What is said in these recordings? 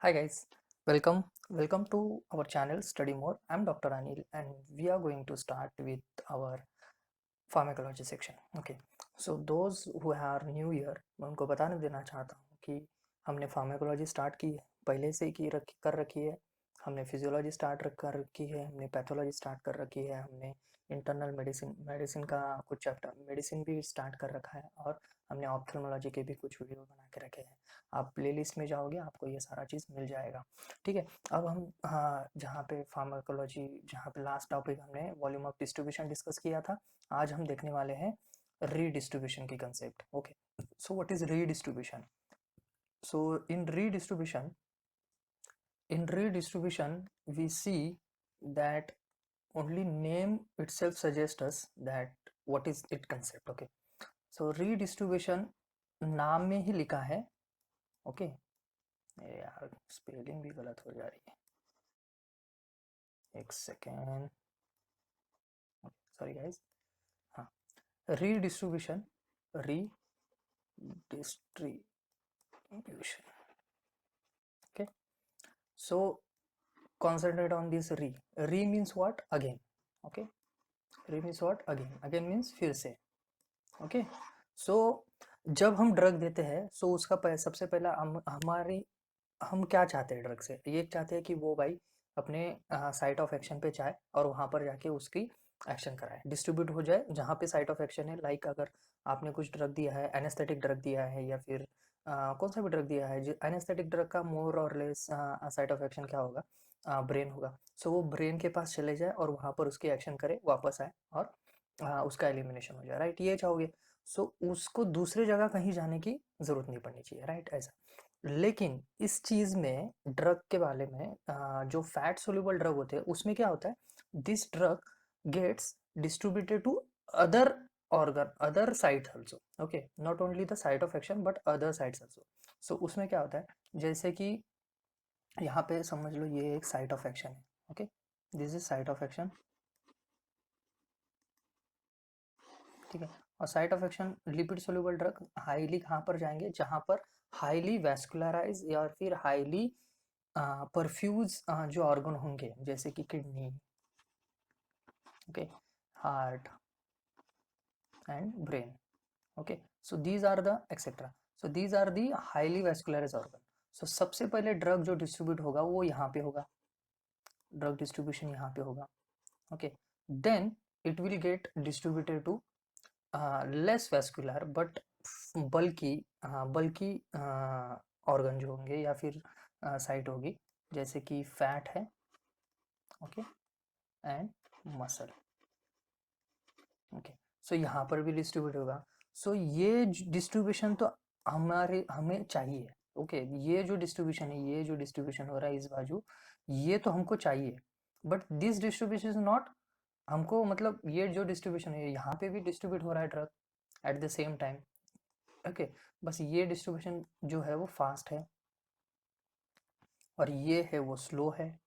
Hi guys, welcome to our channel Study More. I'm Dr. Anil and we are going to start with our pharmacology section. Okay, so those who are new here, मैं उनको बताने देना चाहता हूँ कि हमने pharmacology start की है, पहले से ही कर रखी है। हमने फिजियोलॉजी स्टार्ट कर रखी है, हमने पैथोलॉजी स्टार्ट कर रखी है, हमने इंटरनल मेडिसिन का कुछ चैप्टर मेडिसिन भी स्टार्ट कर रखा है और हमने ऑप्थेल्मोलॉजी के भी कुछ वीडियो बना के रखे हैं। आप प्लेलिस्ट में जाओगे आपको ये सारा चीज़ मिल जाएगा। ठीक है, अब हम जहाँ पे फार्माकोलॉजी, जहाँ पे लास्ट टॉपिक हमने वॉल्यूम ऑफ डिस्ट्रीब्यूशन डिस्कस किया था, आज हम देखने वाले हैं रीडिस्ट्रीब्यूशन की concept. Okay, so what is redistribution? So in redistribution we see that only name itself suggests us that what is it concept. Okay, so redistribution नाम में ही लिखा है। ओके, यार स्पेलिंग भी गलत हो जा रही है, एक सेकेंड, सॉरी गाइस। हाँ, redistribution, redistribution। okay, so concentrate on this re means what? Again. Okay, re means what? Again means फिर से। ओके, सो जब हम ड्रग देते हैं सो उसका सबसे पहला हम क्या चाहते हैं ड्रग से? ये चाहते हैं कि वो भाई अपने साइट ऑफ एक्शन पे जाए और वहाँ पर जाके उसकी एक्शन कराए, डिस्ट्रीब्यूट हो जाए जहाँ पे साइट ऑफ एक्शन है। लाइक अगर आपने कुछ ड्रग दिया है, एनेस्थेटिक ड्रग दिया है या फिर कौन सा भी ड्रग दिया है, एनेस्थेटिक ड्रग का मोर और लेस साइट ऑफ एक्शन क्या होगा? ब्रेन होगा। सो वो ब्रेन के पास चले जाए और वहाँ पर उसकी एक्शन करे, वापस आए और उसका एलिमिनेशन हो जाए, राइट? ये चाहोगे। सो उसको दूसरी जगह कहीं जाने की जरूरत नहीं पड़नी चाहिए, राइट? ऐसा। लेकिन इस चीज में ड्रग के बारे में जो फैट सोल्यूबल ड्रग होते हैं उसमें क्या होता है? This drug gets distributed to other organ, other sites also. Okay, not only the site of action but other sites also. So उसमें क्या होता है, जैसे कि यहाँ पे समझ लो ये एक साइट ऑफ एक्शन है। Okay, this is site of action, ठीक है। और site of action lipid soluble drug highly कहाँ पर जाएंगे? जहाँ पर हाईली वैस्कुलराइज या फिर हाईली परफ्यूज जो ऑर्गन होंगे, जैसे कि kidney, okay, heart and brain. Okay, so these are the etcetera, so these are the highly vascularise organ. सो सबसे पहले ड्रग जो डिस्ट्रीब्यूट होगा वो यहाँ पे होगा, ड्रग डिस्ट्रीब्यूशन यहाँ पे होगा। Okay, then it will get distributed to less vascular but बल्कि बल्कि ऑर्गन जो होंगे या फिर साइट होगी, जैसे कि फैट है, ओके, एंड मसल। ओके, सो यहाँ पर भी डिस्ट्रीब्यूट होगा। सो ये डिस्ट्रीब्यूशन तो हमें चाहिए। ओके, ये जो डिस्ट्रीब्यूशन है, ये जो डिस्ट्रीब्यूशन हो रहा है इस बाजू, ये तो हमको चाहिए। But this distribution is not हमको, मतलब ये जो डिस्ट्रीब्यूशन है यहाँ पे भी डिस्ट्रीब्यूट हो रहा है drug at the same time. Okay, बस ये डिस्ट्रीब्यूशन जो है वो फास्ट है और ये है वो स्लो है।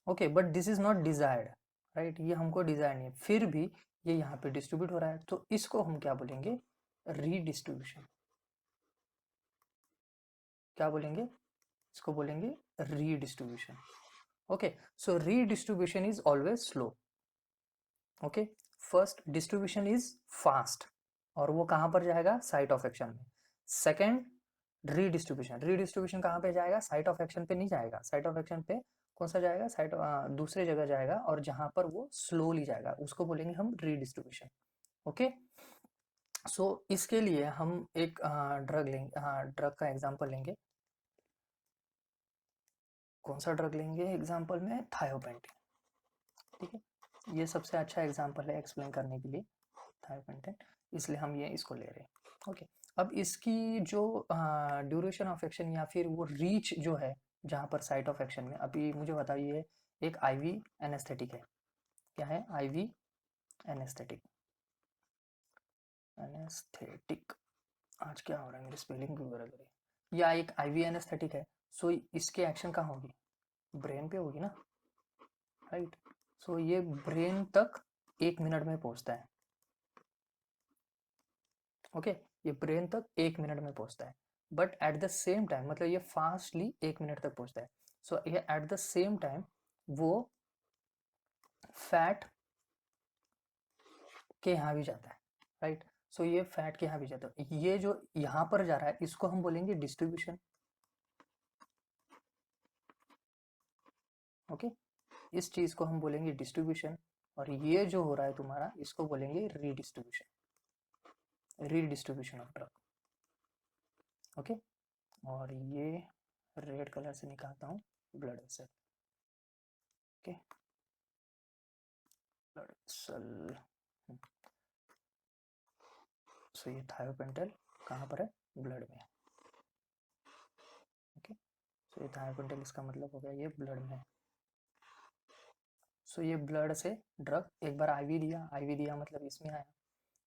Okay, but this is not desired, right? ये हमको डिजायर नहीं है, फिर भी ये यहाँ पे डिस्ट्रीब्यूट हो रहा है, तो इसको हम क्या बोलेंगे? रीडिस्ट्रीब्यूशन। क्या बोलेंगे? इसको बोलेंगे redistribution. Okay, so redistribution is always slow. Okay, first distribution is fast और वो कहाँ पर जाएगा? साइट ऑफ एक्शन में। सेकेंड रीडिस्ट्रीब्यूशन कहाँ पे जाएगा? साइट ऑफ एक्शन पे नहीं जाएगा। साइट ऑफ एक्शन पे कौन सा जाएगा? दूसरे जगह जाएगा और जहाँ पर वो स्लोली जाएगा उसको बोलेंगे हम रीडिस्ट्रीब्यूशन। ओके, सो इसके लिए हम एक ड्रग लेंगे, ड्रग का एग्जांपल लेंगे। कौन सा ड्रग लेंगे एग्जांपल में? थायोपेंटिन, ठीक है। ये सबसे अच्छा एग्जांपल है एक्सप्लेन करने के लिए, थायोपेंटिन, इसलिए हम ये इसको ले रहे हैं। ओके, अब इसकी जो ड्यूरेशन ऑफ एक्शन या फिर वो रीच जो है जहाँ पर साइट ऑफ एक्शन में, अभी मुझे बताइए, एक आईवी एनेस्थेटिक है। क्या है? Ivy anaesthetic. एनेस्थेटिक, आज क्या हो रहा है, मेरी स्पेलिंग क्यों गलत हो रही है? या एक आईवी एनेस्थेटिक है, सो इसके एक्शन कहाँ होगी? ब्रेन पे होगी ना, राइट? सो ये ब्रेन तक 1 मिनट में पहुंचता है। ओके, ये ब्रेन तक 1 मिनट में पहुंचता है। But at the same time मतलब ये फास्टली 1 मिनट तक पहुंचता है। सो ये एट द सेम टाइम वो फैट के यहाँ भी जाता है, राइट। सो ये फैट के यहाँ भी जाता है, ये जो यहाँ पर जा रहा है इसको हम बोलेंगे डिस्ट्रीब्यूशन। ओके, इस चीज को हम बोलेंगे डिस्ट्रीब्यूशन, और ये जो हो रहा है तुम्हारा इसको बोलेंगे redistribution, redistribution of drug. Okay, और ये रेड कलर से निकालता हूँ blood vessel. Okay, blood vessel. So ये थायोपेंटल कहाँ पर है, ब्लड में। ओके, सो ये थायोपेंटल इसका मतलब हो गया ये ब्लड में है। सो ये ब्लड से ड्रग एक बार आईवी दिया, आईवी दिया मतलब इसमें आया,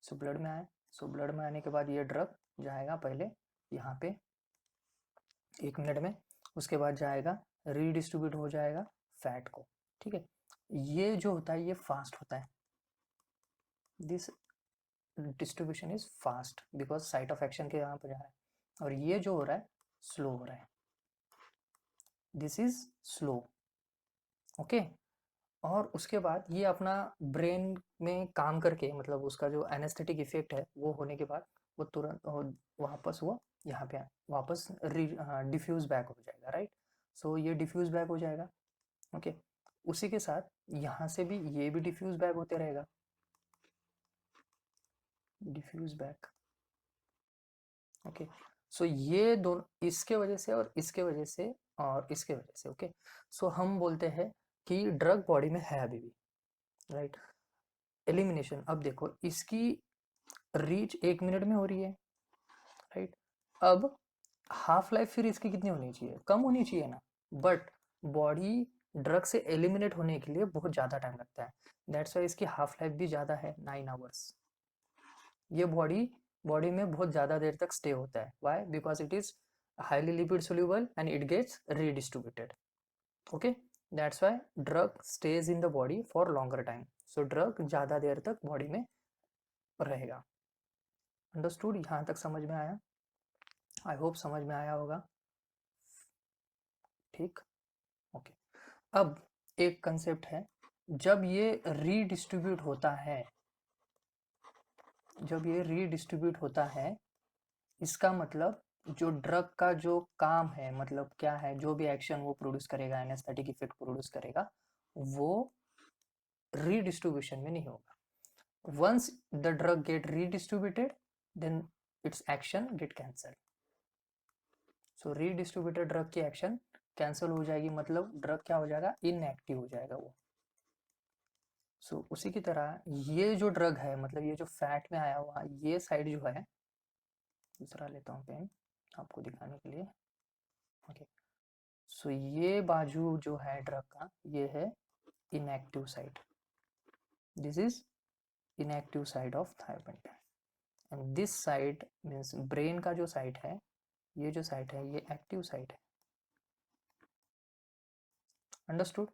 सो ब्लड में आया। सो ब्लड में आने के बाद ये ड्रग जाएगा पहले यहाँ पे 1 मिनट में, उसके बाद जाएगा रीडिस्ट्रीब्यूट हो जाएगा फैट को। ठीक है, ये जो होता है ये फास्ट होता है, this distribution is fast because site of action के यहाँ पर जा रहा है, और ये जो हो रहा है स्लो हो रहा है, दिस इज स्लो। ओके, और उसके बाद ये अपना ब्रेन में काम करके मतलब उसका जो एनेस्थेटिक इफेक्ट है वो होने के बाद वो तुरंत वापस वो यहाँ पे वापस डिफ्यूज बैक हो जाएगा, राइट। सो ये डिफ्यूज बैक हो जाएगा। ओके, उसी के साथ यहाँ से भी ये भी डिफ्यूज बैक होते रहेगा, डिफ्यूज बैक। ओके, सो ये दोनों इसके वजह से और इसके वजह से और इसके वजह से, ओके। सो हम बोलते हैं कि ड्रग बॉडी में है अभी भी, राइट। एलिमिनेशन, अब देखो इसकी रीच 1 मिनट में हो रही है, राइट। अब हाफ लाइफ फिर इसकी कितनी होनी चाहिए, कम होनी चाहिए ना, बट बॉडी ड्रग से एलिमिनेट होने के लिए बहुत ज़्यादा टाइम लगता है, दैट्स वाई इसकी हाफ लाइफ भी ज़्यादा है, 9 आवर्स। ये बॉडी में बहुत ज़्यादा देर तक स्टे होता है, why, because it is highly lipid soluble and it gets redistributed. Okay, that's why drug stays in the body for longer time, so drug ज़्यादा देर तक बॉडी में रहेगा। अंडरस्टूड, यहाँ तक समझ में आया, आई होप समझ में आया होगा। ठीक, ओके। अब एक कंसेप्ट है, जब ये रीडिस्ट्रीब्यूट होता है, जब ये रीडिस्ट्रीब्यूट होता है इसका मतलब जो ड्रग का जो काम है मतलब क्या है, जो भी एक्शन वो प्रोड्यूस करेगा, एनेस्थेटिक इफेक्ट प्रोड्यूस करेगा, वो रीडिस्ट्रीब्यूशन में नहीं होगा। Once the drug get redistributed then its action get cancel. So redistributed drug की एक्शन कैंसिल हो जाएगी, मतलब ड्रग क्या हो जाएगा, इनएक्टिव हो जाएगा वो। सो उसी की तरह ये जो ड्रग है मतलब ये जो फैट में आया हुआ ये साइड जो है, दूसरा लेता हूँ पेन आपको दिखाने के लिए। ओके, सो ये बाजू जो है ड्रग का ये है inactive side, this is inactive side of thiopentone, and this side means brain का जो साइड है, ये जो साइड है ये एक्टिव साइड है। अंडरस्टूड,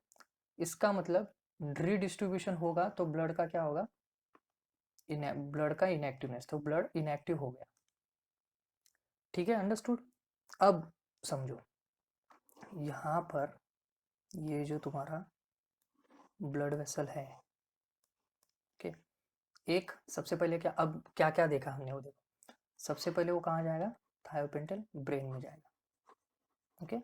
इसका मतलब रीडिस्ट्रीब्यूशन होगा तो ब्लड का क्या होगा, ब्लड का इनएक्टिवनेस, तो ब्लड इनएक्टिव हो गया। ठीक है, अंडरस्टूड। अब समझो यहाँ पर ये जो तुम्हारा ब्लड वेसल है, ओके, एक सबसे पहले क्या, अब क्या क्या देखा हमने, वो देखो सबसे पहले वो कहाँ जाएगा, थायोपेंटल ब्रेन में जाएगा। ओके,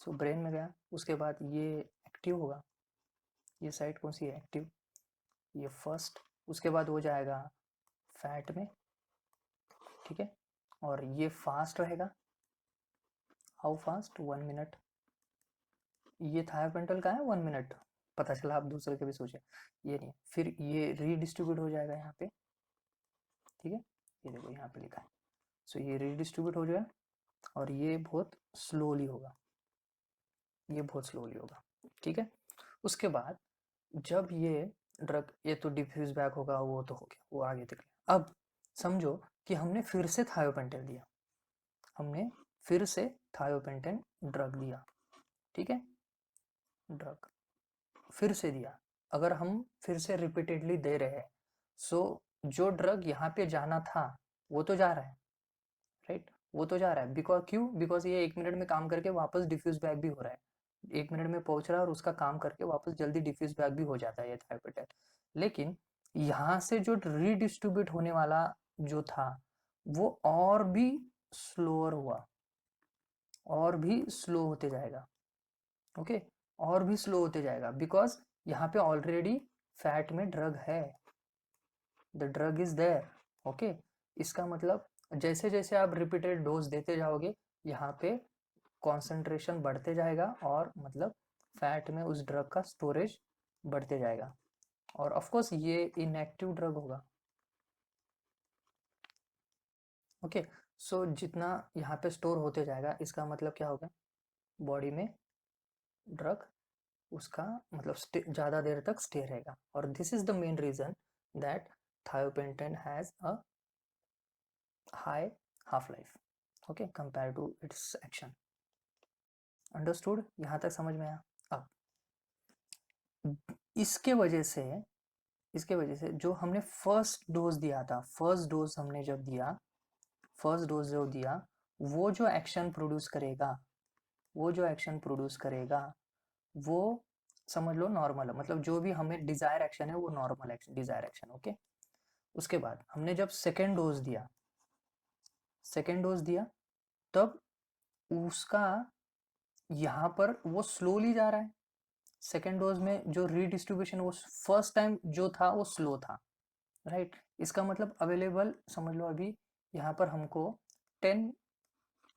सो ब्रेन में गया, उसके बाद ये एक्टिव होगा, ये साइड कौन सी है, एक्टिव, ये फर्स्ट, उसके बाद वो जाएगा फैट में, ठीक है, और ये फास्ट रहेगा, हाउ फास्ट, 1 मिनट। ये थायोपेंटल का है 1 मिनट, पता चला आप दूसरे के भी सोचे, ये नहीं, फिर ये रीडिस्ट्रीब्यूट हो जाएगा यहाँ पे, ठीक है, ये देखो यहाँ पे लिखा है, सो ये रीडिस्ट्रीब्यूट हो जाएगा, और ये बहुत स्लोली होगा, ये बहुत स्लोली होगा, ठीक है। उसके बाद जब ये ड्रग, ये तो डिफ्यूज बैक होगा, वो तो हो गया, वो आगे तक। अब समझो कि हमने फिर से थायोपेंटेन दिया, हमने फिर से थायोपेंटेन ड्रग दिया, ठीक है, ड्रग फिर से दिया, अगर हम फिर से रिपीटेडली दे रहे हैं, सो जो ड्रग यहाँ पे जाना था वो तो जा रहा है, राइट, वो तो जा रहा है, बिकॉज क्यों, बिकॉज ये 1 मिनट में काम करके वापस डिफ्यूज बैक भी हो रहा है, 1 मिनट में पहुंच रहा है और उसका काम करके वापस जल्दी डिफ्यूज बैक भी हो जाता है ये थायोपेटेल। लेकिन यहाँ से जो रीडिस्ट्रीब्यूट होने वाला जो था वो और भी स्लोअर हुआ, और भी स्लो होते जाएगा, ओके, और भी स्लो होते जाएगा, बिकॉज यहाँ पे ऑलरेडी फैट में ड्रग है, the drug is there, okay. इसका मतलब जैसे जैसे आप रिपीटेड डोज देते जाओगे यहाँ पे कॉन्सेंट्रेशन बढ़ते जाएगा, और मतलब फैट में उस ड्रग का स्टोरेज बढ़ते जाएगा, और ऑफ कोर्स ये इनएक्टिव ड्रग होगा, ओके। सो जितना यहाँ पे स्टोर होते जाएगा इसका मतलब क्या होगा, बॉडी में ड्रग उसका मतलब ज़्यादा देर तक स्टे रहेगा, और this is the main reason that thiopentone has a high half life, okay, compare to its action. Understood, यहाँ तक समझ में आया। अब इसके वजह से जो हमने फर्स्ट डोज दिया था, फर्स्ट डोज हमने जब दिया, फर्स्ट डोज जो दिया, वो जो एक्शन प्रोड्यूस करेगा, वो जो एक्शन प्रोड्यूस करेगा वो समझ लो नॉर्मल है, मतलब जो भी हमें डिजायर एक्शन है वो normal action, desire action, okay. उसके बाद हमने जब सेकेंड डोज दिया, सेकेंड डोज दिया, तब उसका यहाँ पर वो स्लोली जा रहा है, सेकेंड डोज में जो रीडिस्ट्रीब्यूशन वो फर्स्ट टाइम जो था वो स्लो था, राइट। इसका मतलब अवेलेबल समझ लो अभी यहाँ पर हमको 10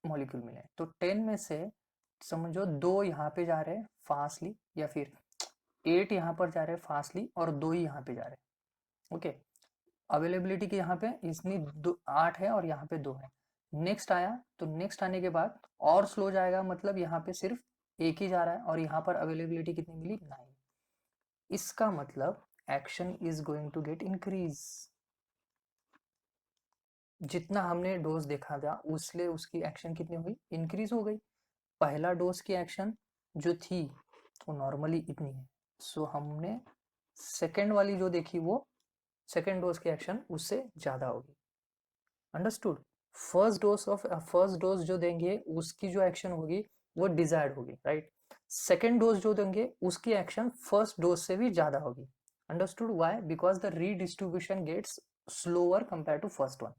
मॉलिक्यूल मिले, तो 10 में से समझो 2 यहाँ पे जा रहे हैं फास्टली, या फिर 8 यहाँ पर जा रहे हैं फास्टली और 2 ही यहाँ पे जा रहे हैं, ओके। अवेलेबिलिटी की यहाँ पे इसमें 8 है और यहाँ पे 2 है। नेक्स्ट आया तो नेक्स्ट आने के बाद और स्लो जाएगा, मतलब यहाँ पे सिर्फ एक ही जा रहा है, और यहाँ पर अवेलेबिलिटी कितनी मिली, 9। इसका मतलब action is going to get increase, जितना हमने डोज देखा था उससे उसकी एक्शन कितनी हुई, इंक्रीज हो गई। पहला डोज की एक्शन जो थी वो नॉर्मली इतनी है, सो हमने सेकेंड वाली जो देखी वो सेकेंड डोज की एक्शन उससे ज़्यादा होगी, अंडरस्टूड। फर्स्ट डोज जो देंगे उसकी जो एक्शन होगी वो डिजायर्ड होगी, राइट। सेकेंड डोज जो देंगे उसकी एक्शन फर्स्ट डोज से भी ज़्यादा होगी, understood. Why, because the redistribution gets slower compare to first one.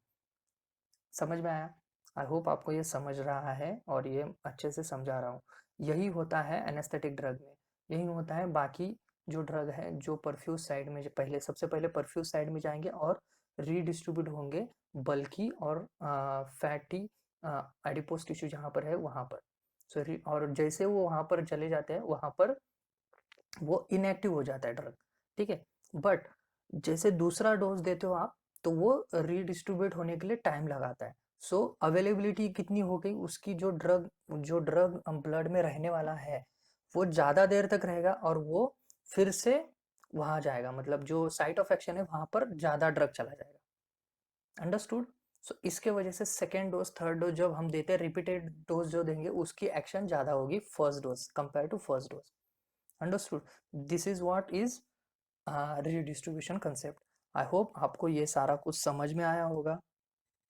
समझ में आया? आई होप आपको ये समझ रहा है और ये अच्छे से समझा रहा हूँ। यही होता है एनेस्थेटिक ड्रग में, यही होता है बाकी जो ड्रग है जो परफ्यूज साइड में पहले सबसे पहले परफ्यूज साइड में जाएंगे और रीडिस्ट्रीब्यूट होंगे बल्कि और फैटी एडिपोज टिश्यू जहाँ पर है वहाँ पर। सॉरी, और जैसे वो वहाँ पर चले जाते हैं वहाँ पर वो इनएक्टिव हो जाता है ड्रग, ठीक है। बट जैसे दूसरा डोज देते हो आप तो वो रीडिस्ट्रीब्यूट होने के लिए टाइम लगाता है, सो अवेलेबिलिटी कितनी हो गई उसकी, जो ड्रग ब्लड में रहने वाला है वो ज़्यादा देर तक रहेगा और वो फिर से वहाँ जाएगा, मतलब जो साइट ऑफ एक्शन है वहाँ पर ज़्यादा ड्रग चला जाएगा, अंडरस्टूड। सो इसके वजह से सेकेंड डोज थर्ड डोज जब हम देते हैं रिपीटेड डोज जो देंगे उसकी एक्शन ज़्यादा होगी first dose compare to first dose, understood. This is what is redistribution concept. I hope आपको ये सारा कुछ समझ में आया होगा,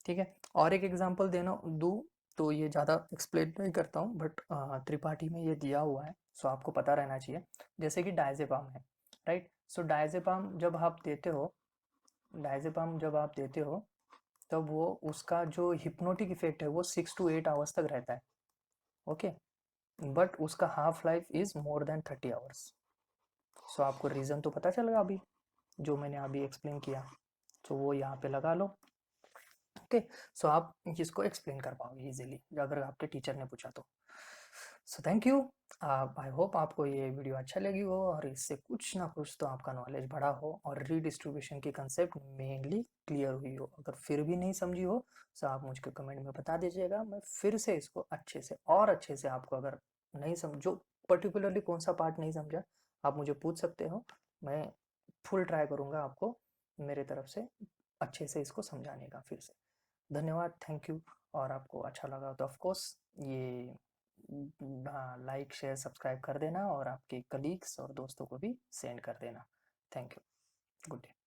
ठीक है। और एक एग्जांपल देना दूँ तो ये ज़्यादा एक्सप्लेन नहीं करता हूँ, बट त्रिपाठी में ये दिया हुआ है सो आपको पता रहना चाहिए। जैसे कि डायजेपाम है, राइट। सो डायजेपाम जब आप देते हो, डायजेपाम जब आप देते हो तब वो उसका जो हिप्नोटिक इफेक्ट है वो 6 to 8 आवर्स तक रहता है, ओके। बट उसका half life is more than 30 hours. So आपको रीज़न तो पता चल गया अभी जो मैंने अभी एक्सप्लेन किया, तो वो यहाँ पे लगा लो, ओके। सो आप इसको एक्सप्लेन कर पाओगे इजीली अगर आपके टीचर ने पूछा तो। So thank you, I hope आपको ये वीडियो अच्छा लगी हो और इससे कुछ ना कुछ तो आपका नॉलेज बढ़ा हो और रीडिस्ट्रीब्यूशन की कंसेप्ट मेनली क्लियर हुई हो। अगर फिर भी नहीं समझी हो तो आप मुझको कमेंट में बता दीजिएगा, मैं फिर से इसको अच्छे से और अच्छे से आपको, अगर नहीं समझो पर्टिकुलरली कौन सा पार्ट नहीं समझा आप मुझे पूछ सकते हो, मैं फुल ट्राई करूँगा आपको मेरे तरफ से अच्छे से इसको समझाने का फिर से। धन्यवाद, थैंक यू। और आपको अच्छा लगा तो ऑफ कोर्स ये लाइक शेयर सब्सक्राइब कर देना और आपके कलीग्स और दोस्तों को भी सेंड कर देना। Thank you, good day.